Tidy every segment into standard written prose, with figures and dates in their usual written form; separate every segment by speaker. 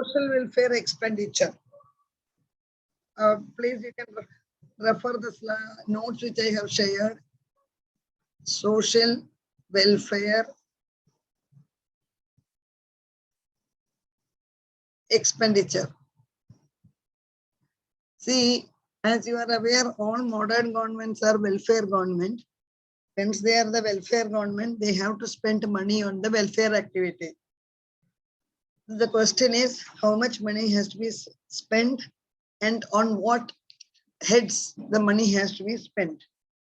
Speaker 1: social welfare expenditure. Please, you can refer the notes which I have shared. Social welfare expenditure. See, as you are aware, all modern governments are welfare government. Since they are the welfare government, they have to spend money on the welfare activity. The question is, how much money has to be spent and on what heads the money has to be spent.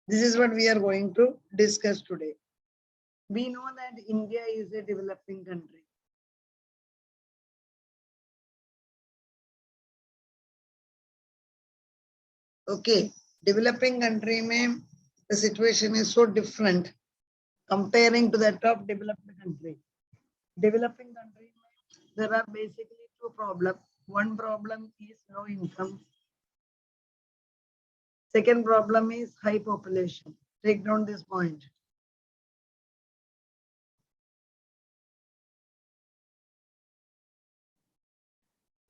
Speaker 1: This is what we are going to discuss today. We know that India is a developing country. Okay, developing country mein, the situation is so different comparing to that of developed country. Developing country, there are basically two problems. One problem is low income. Second problem is high population. Take down this point.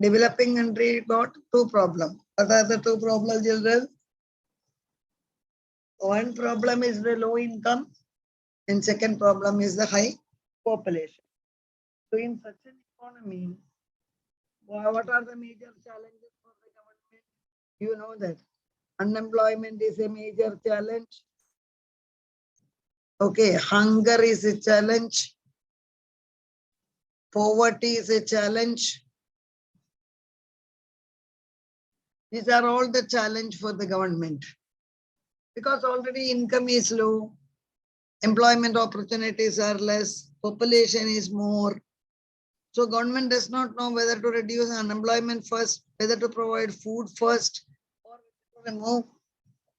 Speaker 1: Developing country got two problems. What are the two problems, children? One problem is the low income and second problem is the high population. So in such an economy, what are the major challenges for the government? You know that unemployment is a major challenge. Okay, hunger is a challenge. Poverty is a challenge. These are all the challenge for the government. Because already income is low, employment opportunities are less, population is more. So government does not know whether to reduce unemployment first, whether to provide food first, or to remove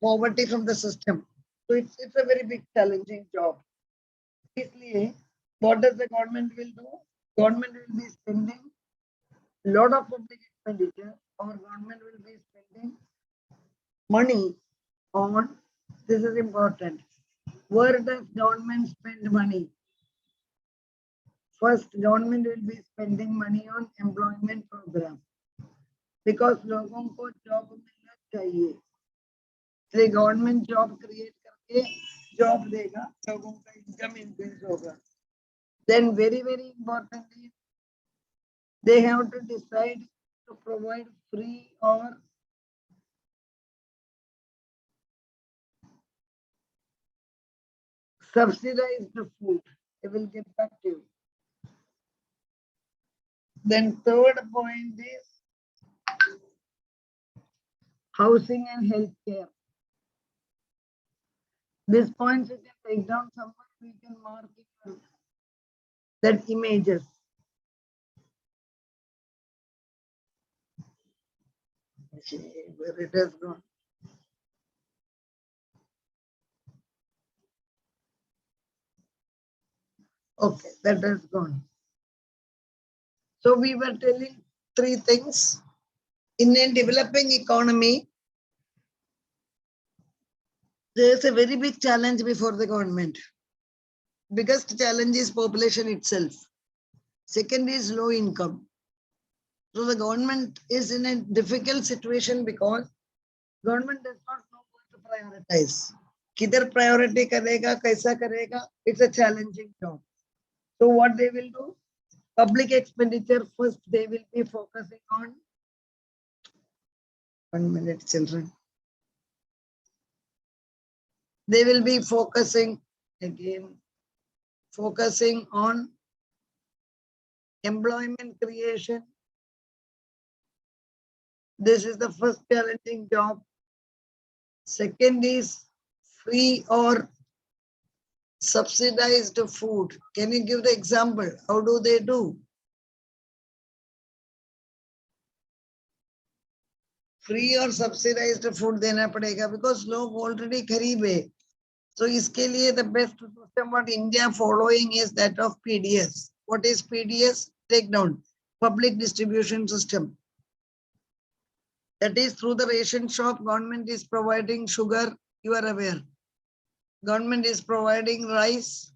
Speaker 1: poverty from the system. So it's a very big challenging job. Basically, what does the government will do? Government will be spending a lot of public expenditure, or government will be spending money on, this is important. Where does government spend money? First, government will be spending money on employment program because लोगों को job मिलना चाहिए. इसलिए government job create करके job देगा, लोगों का income increase होगा. Then very importantly, they have to decide to provide free or subsidized food. I will get back to you. Then third point is housing and healthcare. These points you can take down somewhere, we can mark it that images. Where it has gone. Okay, that has gone. So we were telling three things. In a developing economy, there is a very big challenge before the government. Biggest challenge is population itself. Second is low income. So the government is in a difficult situation because government does not know what to prioritize. Kidhar priority karega, kaisa karega, it's a challenging job. So what they will do? Public expenditure first, they will be focusing on. 1 minute, children. They will be focusing on employment creation. This is the first challenging job. Second is free or subsidized food. Can you give the example? How do they do? Free or subsidized food देना पड़ेगा because लोग already गरीब है. So इसके लिए the best system what India following is that of PDS. What is PDS? Take down. Public distribution system. That is through the ration shop, government is providing sugar, you are aware. Government is providing rice.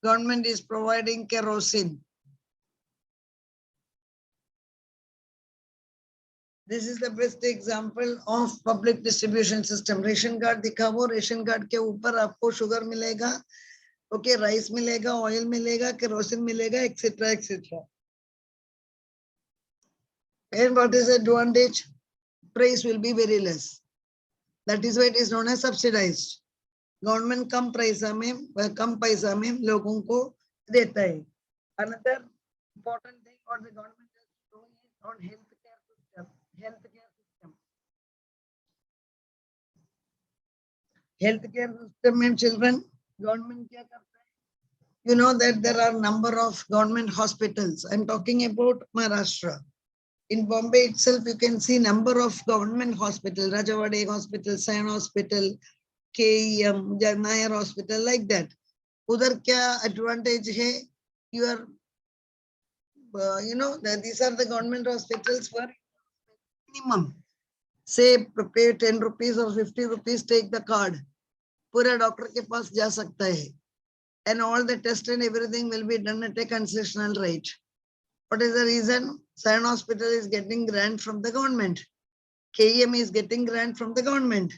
Speaker 1: Government is providing kerosene. This is the best example of public distribution system. Ration card दिखाओ, ration card के ऊपर आपको sugar मिलेगा, okay, rice मिलेगा, oil मिलेगा, kerosene मिलेगा, etcetera etcetera. And what is the advantage? Price will be very less. That is why it is known as subsidized. Government कम पैसा में लोगों को देता है. Another important thing what the government is doing is on healthcare system. Healthcare system and children, government क्या करता है? You know that there are number of government hospitals. I'm talking about Maharashtra. In Bombay itself, you can see number of government hospitals, Rajawade Hospital, Sion Hospital, KEM, Nair Hospital, like that. Udhar kya advantage hai? You are, these are the government hospitals for minimum. Say, pay 10 rupees or 50 rupees, take the card. Pura doctor ke paas ja sakta hai. And all the test and everything will be done at a concessional rate. What is the reason? Sion Hospital is getting grant from the government. KEM is getting grant from the government.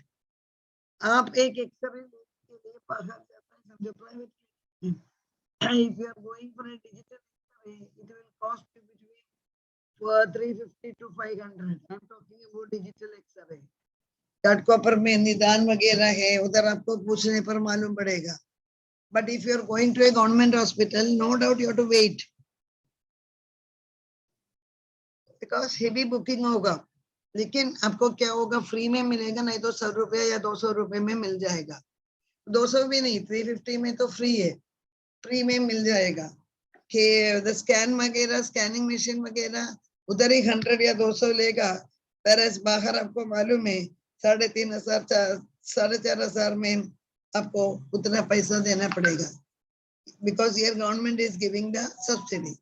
Speaker 1: आप एक x ray के लिए बाहर जाता है, समझो private. If you are going for a digital X-ray, it will cost you between 350 to 500. I'm talking about digital X-ray. Card copper में निदान वगैरह है, उधर आपको पूछने पर मालूम पड़ेगा. But if you are going to a government hospital, no doubt you have to wait. Because heavy booking होगा. लेकिन आपको क्या होगा, फ्री में मिलेगा, नहीं तो 100 रुपया या 200 रुपए में मिल जाएगा. 200 भी नहीं, 350 में तो फ्री है, फ्री में मिल जाएगा. कि स्कैन वगैरह, स्कैनिंग मशीन वगैरह उधर ही 100 या 200 लेगा. पर बाहर आपको मालूम है 3,500 4,500 में आपको उतना पैसा देना पड़ेगा. Because here government is giving the subsidy.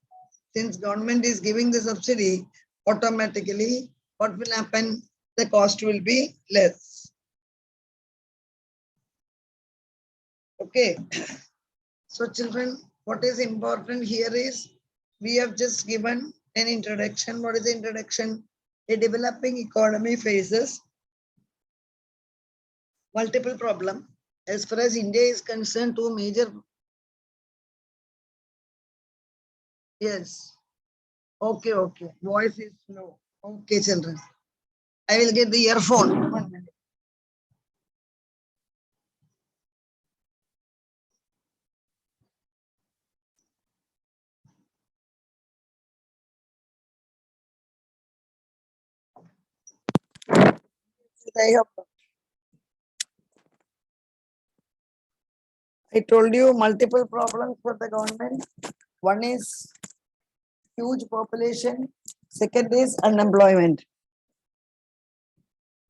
Speaker 1: Since government is giving the subsidy, automatically what will happen? The cost will be less. Okay. So children, what is important here is we have just given an introduction. What is the introduction? A developing economy faces multiple problems. As far as India is concerned, two major. Yes. Okay. Voice is low. Okay, children. I will get the earphone. 1 minute. I told you multiple problems for the government. One is huge population. Second is unemployment.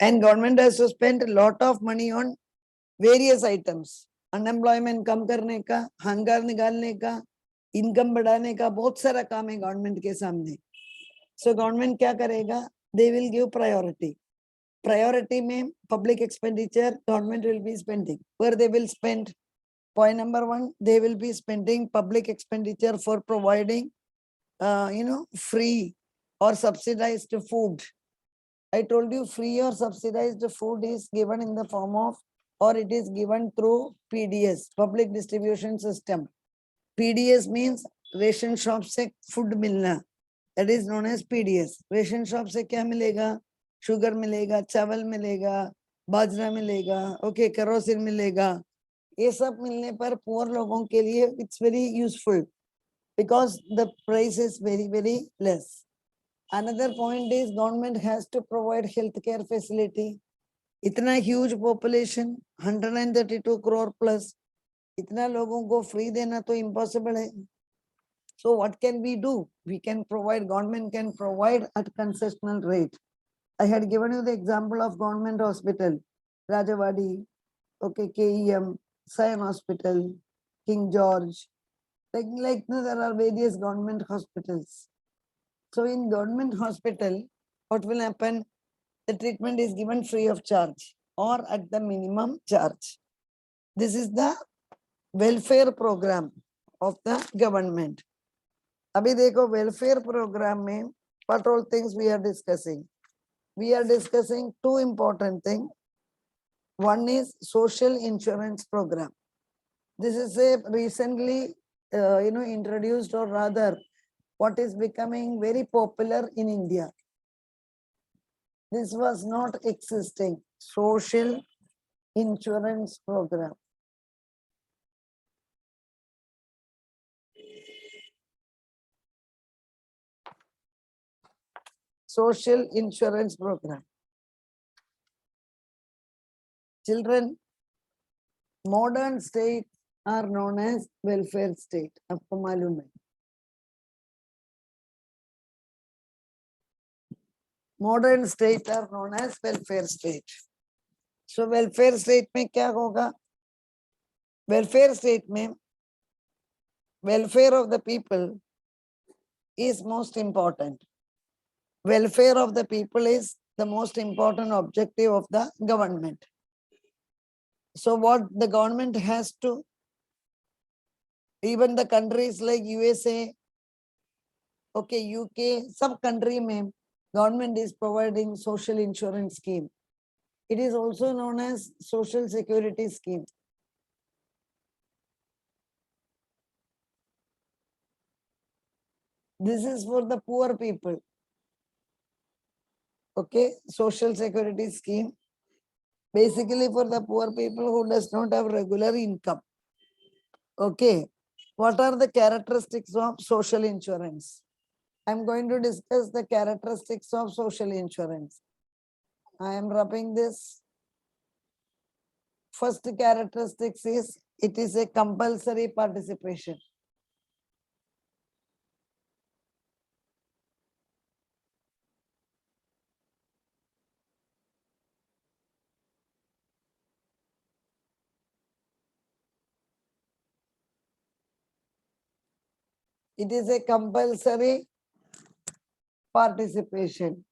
Speaker 1: And government has to spend a lot of money on various items. Unemployment कम करने का, हंगार निकालने का, income बढ़ाने का, बहुत सारा काम है गवर्नमेंट के सामने. So गवर्नमेंट क्या करेगा? They will give priority. Priority में public expenditure government will be spending. Where they will spend? Point number 1, they will be spending public expenditure for providing, free or subsidized food. I told you free or subsidized food is given in the form of, or it is given through PDS, public distribution system. PDS means ration shop से food मिलना. That is known as PDS. Ration shop से क्या मिलेगा? Sugar मिलेगा, चावल मिलेगा, बाजरा मिलेगा, okay, kerosene मिलेगा. ये सब मिलने पर poor लोगों के लिए it's very useful because the price is very, very less. Another point is government has to provide healthcare facility. इतना huge population, 132 crore plus, इतना लोगों को free देना तो impossible है. So what can we do? We can provide, government can provide at concessional rate. I had given you the example of government hospital, Rajawadi, okay, KEM, Sion Hospital, King George. Like there are various government hospitals. So in government hospital, what will happen? The treatment is given free of charge or at the minimum charge. This is the welfare program of the government. Abhi dekho welfare program mein what all things we are discussing. we are discussing two important things. One is social insurance program. This is a recently, introduced, or rather, what is becoming very popular in India. This was not existing. Social insurance program. Social insurance program. Children, modern state are known as welfare state. आपको मालूम है. Modern state are known as welfare state. So welfare state में क्या होगा? Welfare state में welfare of the people is most important. Welfare of the people is the most important objective of the government. So what the government has to, even the countries like USA, okay, UK, सब country में government is providing social insurance scheme. It is also known as social security scheme. This is for the poor people. Okay, social security scheme. Basically for the poor people who does not have regular income. Okay, what are the characteristics of social insurance? I'm going to discuss the characteristics of social insurance. I am rubbing this. First characteristics is it is a compulsory participation. It is a compulsory participation.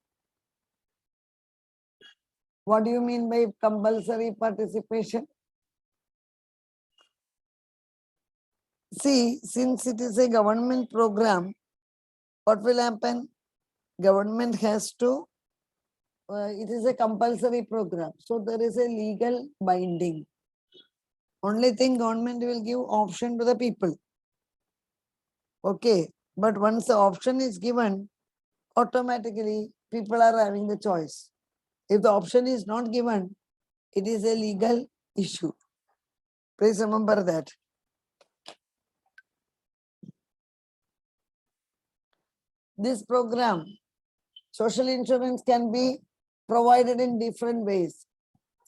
Speaker 1: What do you mean by compulsory participation? See, since it is a government program, what will happen? Government has to, it is a compulsory program. So there is a legal binding. Only thing government will give option to the people. Okay, but once the option is given, automatically people are having the choice. If the option is not given, it is a legal issue. Please remember that. This program, social insurance, can be provided in different ways.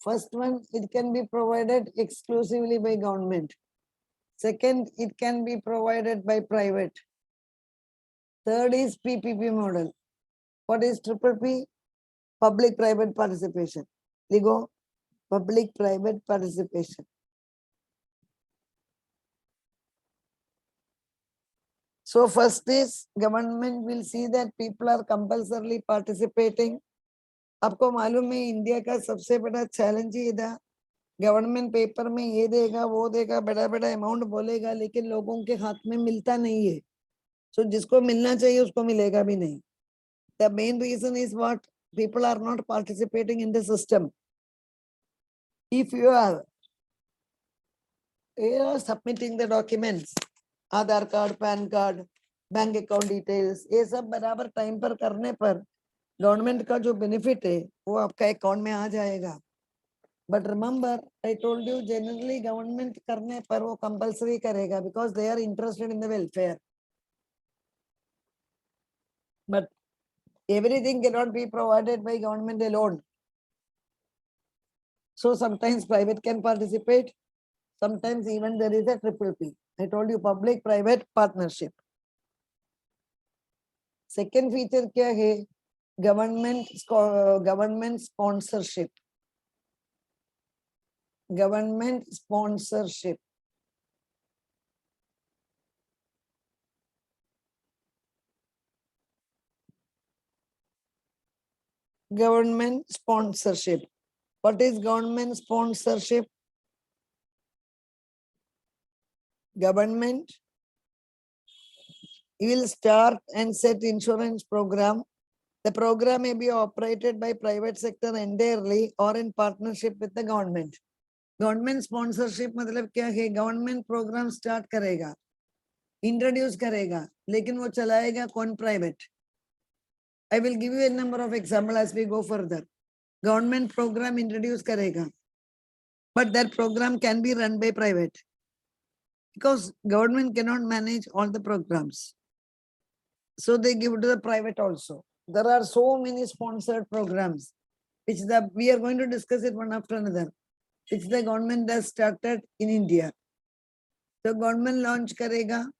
Speaker 1: First one, it can be provided exclusively by government. Second, it can be provided by private. Third is PPP model. What is triple P? Public-private participation. Ligo, public-private participation. So first is government will see that people are compulsorily participating. आपको मालूम है India का सबसे बड़ा challenge ही था, government paper में ये देगा वो देगा, बड़ा बड़ा अमाउंट बोलेगा, लेकिन लोगों के हाथ में मिलता नहीं है. So जिसको मिलना चाहिए उसको मिलेगा भी नहीं. The main reason is what? People are not participating in the system. If you are submitting the documents, Aadhaar card, PAN card, bank account details, ये सब बराबर टाइम पर करने पर गवर्नमेंट का जो बेनिफिट है वो आपका अकाउंट में आ जाएगा. But remember I told you, generally government करने पर वो कंपलसरी करेगा because they are interested in the welfare. But everything cannot be provided by government alone. So sometimes private can participate, sometimes even there is a triple P. I told you, public-private partnership. Second feature क्या है? Government sponsorship. Government sponsorship. Government sponsorship. What is government sponsorship? Government will start and set insurance program The program may be operated by private sector entirely or in partnership with the government. Government sponsorship मतलब क्या है? Government program start करेगा, introduce करेगा, लेकिन वो चलाएगा कौन? Private. I will give you a number of examples as we go further. Government program introduce करेगा, but that program can be run by private because government cannot manage all the programs. So they give it to the private also. There are so many sponsored programs, which we are going to discuss it one after another, which the government has started in India. So government launch करेगा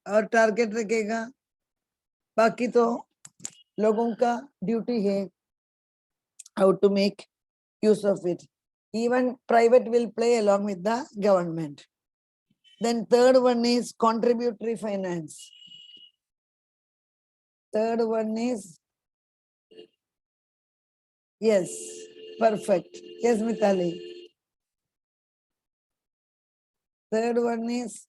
Speaker 1: और target रखेगा, बाकी तो लोगों का duty है how to make use of it. Even private will play along with the government. Then third one is contributory finance. Third one is, yes, perfect. Yes, Mitali. Third one is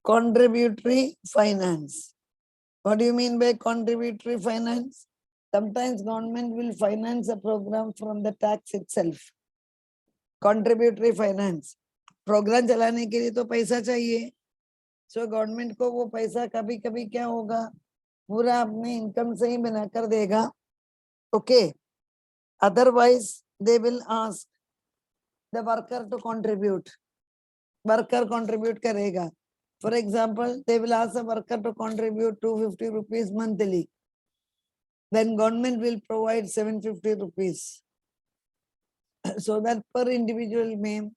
Speaker 1: contributory finance. What do you mean by contributory finance? Sometimes government will finance a program from the tax itself. Contributory finance. Program चलाने के लिए तो पैसा चाहिए. So government को वो पैसा कभी कभी क्या होगा? पूरा अपने इनकम से ही बना कर देगा. Okay. Otherwise, they will ask the worker to contribute. Worker contribute करेगा. For example, they will ask the worker to contribute 250 rupees monthly. Then government will provide 750 rupees. So that per individual name,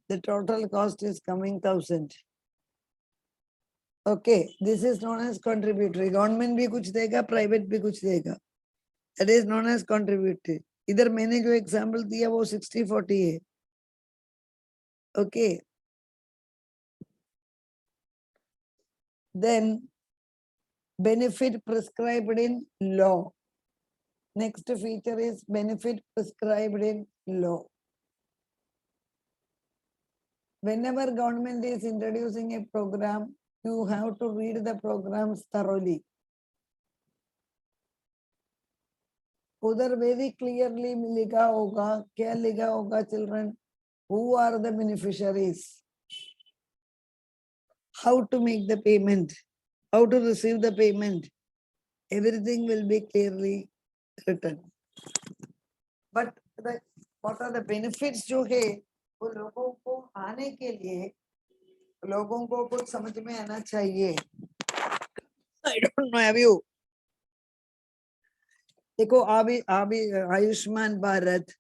Speaker 1: the total cost is coming 1,000. Okay, this is known as contributory. Government भी कुछ देगा, private भी कुछ देगा. That is known as contributory. इधर मैंने जो example दिया वो 60-40 है. Okay. Then benefit prescribed in law. Next feature is benefit prescribed in law. Whenever government is introducing a program, you have to read the programs thoroughly. उधर very clearly लिखा होगा, क्या लिखा होगा children? Who are the beneficiaries? How to make the payment? How to receive the payment? Everything will be clearly written. But what are the benefits जो है वो लोगों को आने के लिए लोगों को कुछ समझ में आना चाहिए. I don't know, have you? देखो अभी Ayushman Bharat,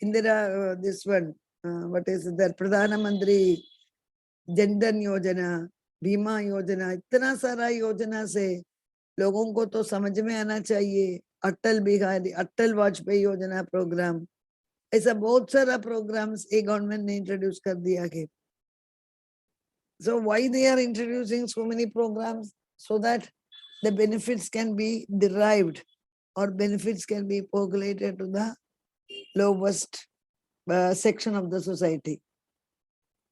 Speaker 1: Indira this one, what is that? प्रधानमंत्री जनधन योजना, बीमा योजना, इतना सारा योजना से लोगों को तो समझ में आना चाहिए. अटल वाजपेयी योजना प्रोग्राम, ऐसा बहुत सारा प्रोग्राम्स एक गवर्नमेंट ने इंट्रोड्यूस कर दिया है. So why they are introducing so many programs? So that the benefits can be derived or benefits can be populated to the lowest section of the society.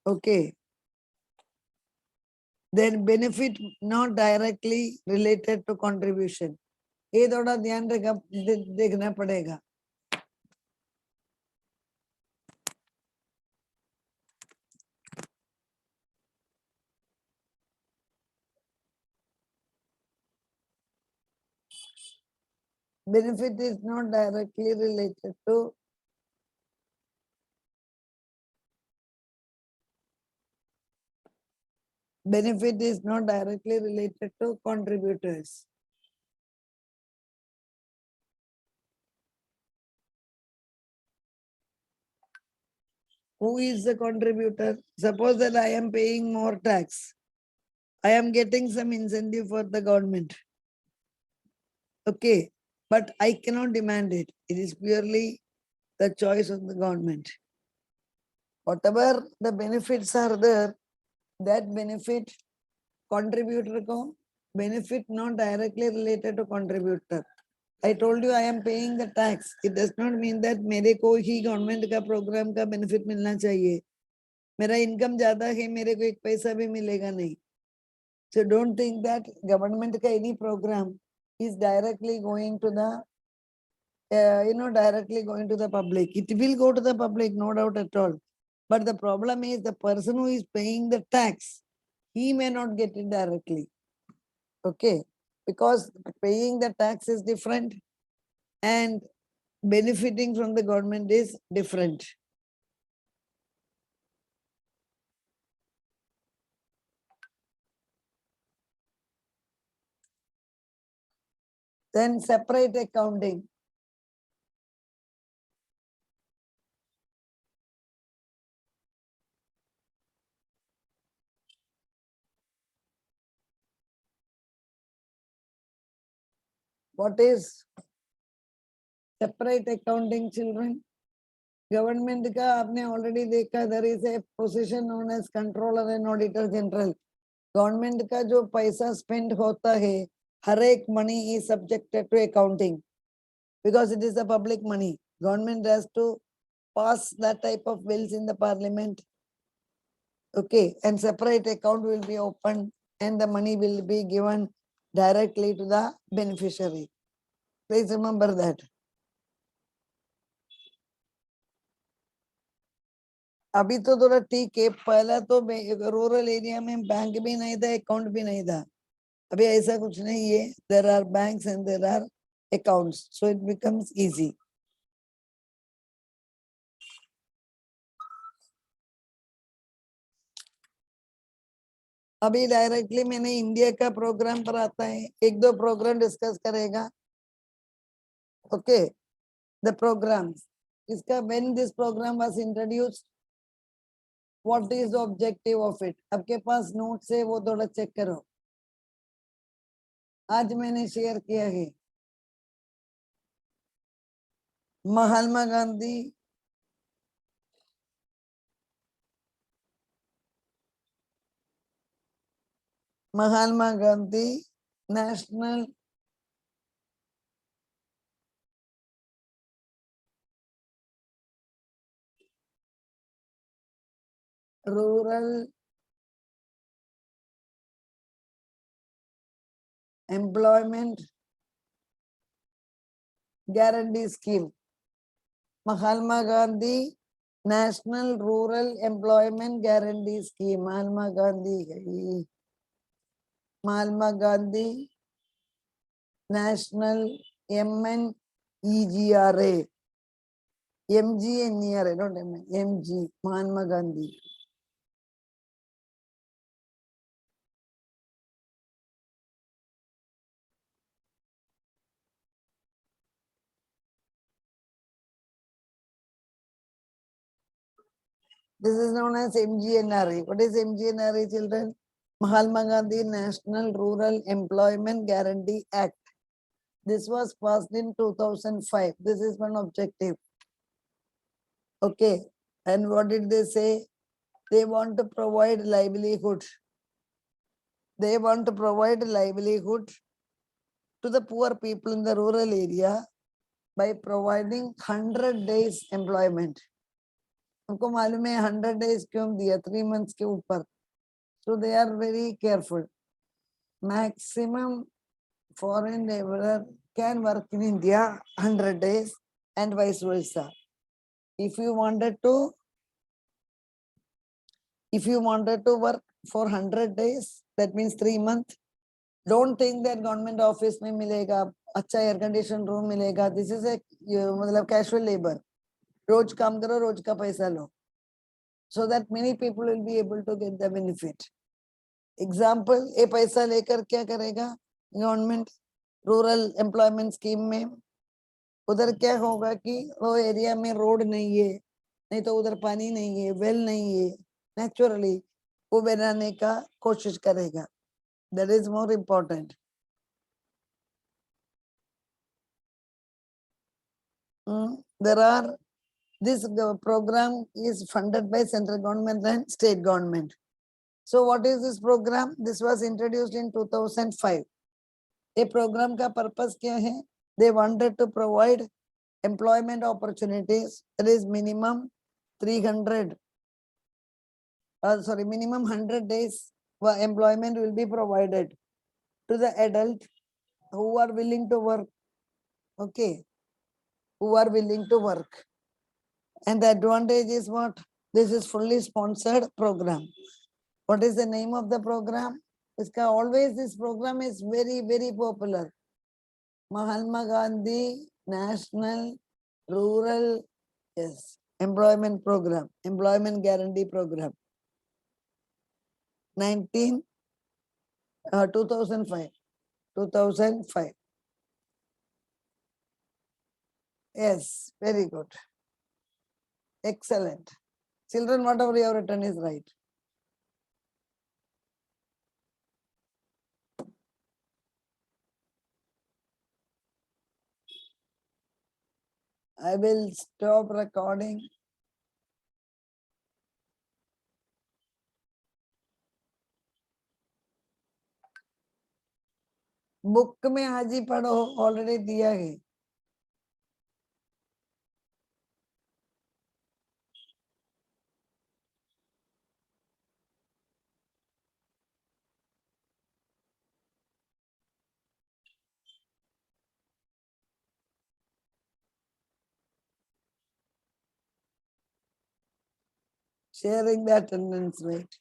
Speaker 1: Okay. Then benefit not directly related to contribution. ये थोड़ा ध्यान देखना पड़ेगा. Benefit is not directly related to contributors. Who is the contributor? Suppose that I am paying more tax. I am getting some incentive for the government. Okay, but I cannot demand it. It is purely the choice of the government. Whatever the benefits are there, that benefit contributor ko benefit not directly related to contributor. I told you I am paying the tax. It does not mean that मेरे को ही government का programme का benefit मिलना चाहिए. मेरा income ज्यादा है, मेरे को एक पैसा भी मिलेगा नहीं. So don't think that government का any program is directly going to the directly going to the public. It will go to the public, no doubt at all. But the problem is the person who is paying the tax, he may not get it directly. Okay, because paying the tax is different and benefiting from the government is different. Then separate accounting. What is separate accounting, children? Government का आपने already देखा, there is a position known as controller and auditor general. Government का जो पैसा spend होता है, हर एक money is subjected to accounting because it is the public money. Government has to pass that type of bills in the parliament. Okay, and separate account will be opened and the money will be given directly to the beneficiary. Please remember that. अभी तो थोड़ा ठीक है, पहला तो rural area में bank भी नहीं था, अकाउंट भी नहीं था. अभी ऐसा कुछ नहीं है. There are banks and there are accounts, so it becomes easy. अभी डायरेक्टली मैंने इंडिया का प्रोग्राम पर आता है, एक दो प्रोग्राम डिस्कस करेगा. Okay, the programmes. इसका when this program was introduced, what is the objective of it? आपके पास नोट्स है, वो थोड़ा चेक करो. आज मैंने शेयर किया है. Mahatma Gandhi national rural employment guarantee scheme. Mahatma Gandhi national rural employment guarantee scheme. Mahatma Gandhi national MNEGRA. MGNERA, not MG. Mahatma Gandhi. This is known as MGNRA. What is MGNRA, children? Mahatma Gandhi National Rural Employment Guarantee Act. This was passed in 2005. This is one objective. Okay. And what did they say? They want to provide livelihood. They want to provide livelihood to the poor people in the rural area by providing 100 days employment. हमको मालूम है 100 days क्यों दिया, 3 months के ऊपर. So they are very careful. Maximum foreign laborer can work in India 100 days and vice versa. If you wanted to work for 100 days, that means 3 months. Don't think that government office में मिलेगा, अच्छा air conditioned room मिलेगा. This is a मतलब casual labor. रोज काम करो, रोज का पैसा लो. So that many people will be able to get the benefit. Example, ये पैसा लेकर क्या करेगा गवर्नमेंट रूरल एम्प्लॉयमेंट स्कीम में? उधर क्या होगा कि वो एरिया में रोड नहीं है, नहीं तो उधर पानी नहीं है, वेल नहीं है, नेचुरली वो बनाने का कोशिश करेगा. That is more important. This program is funded by central government and state government. So what is this program? This was introduced in 2005. ये program का purpose क्या है? They wanted to provide employment opportunities. That is minimum 300, minimum 100 days employment will be provided to the adult who are willing to work. Okay, who are willing to work. And the advantage is what? This is fully sponsored program. What is the name of the program? Always this program is very, very popular. Mahatma Gandhi National Rural, yes, Employment Program, Employment Guarantee Program. 2005. 2005. Yes, very good. Excellent. Children, whatever you have written is right. I will stop recording. Book में आज ही पढ़ो, already दिया है. Sharing the attendance rate.